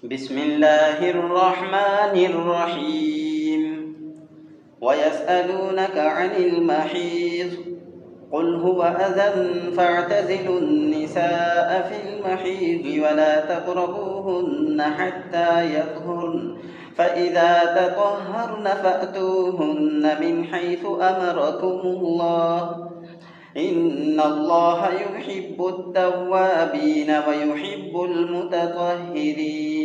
بسم الله الرحمن الرحيم. ويسألونك عن المحيض قل هو أذى فاعتزلوا النساء في المحيض ولا تقربوهن حتى يطهرن فإذا تطهرن فأتوهن من حيث أمركم الله إن الله يحب التوابين ويحب المتطهرين.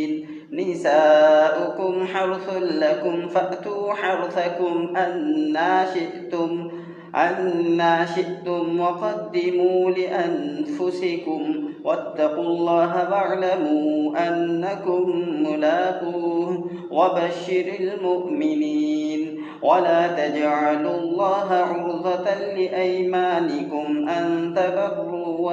نساؤكم حرث لكم فأتوا حرثكم أنا شئتم وقدموا لأنفسكم واتقوا الله واعلموا أنكم ملاقوه وبشر المؤمنين. ولا تجعلوا الله عرضة لأيمانكم أن تبروا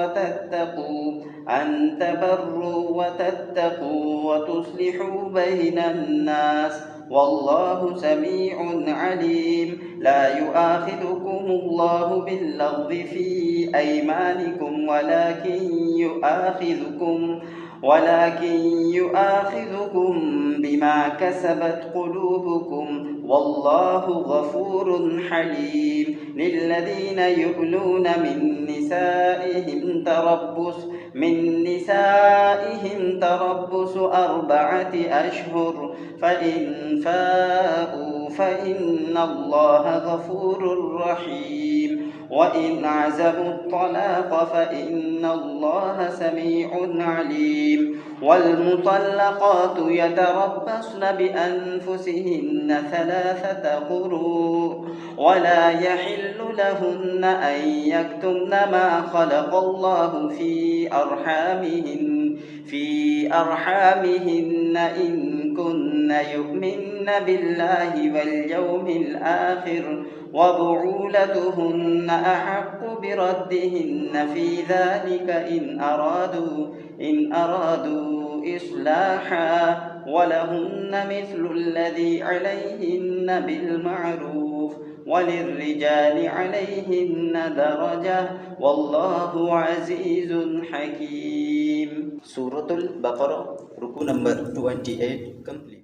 وتتقوا وتصلحوا بين الناس والله سميع عليم. لا يؤاخذكم الله باللغو في أيمانكم ولكن يؤاخذكم بما كسبت قلوبكم والله غفور حليم. للذين يؤلون من نسائهم تربص 4 أشهر فإن فاءوا فإن الله غفور رحيم. وإن عزموا الطلاق فإن الله سميع عليم. والمطلقات يتربصن بأنفسهن 3 قروء ولا يحل لهن أن يكتمن ما خلق الله في أرحامهن إن كن يؤمن بالله واليوم الآخر وبعولتهن أحق بردهن في ذلك إن أرادوا إصلاحا ولهن مثل الذي عليهن بالمعروف وللرجال عليهن درجة والله عزيز حكيم. Suratul Baqarah, ruku number 28 complete.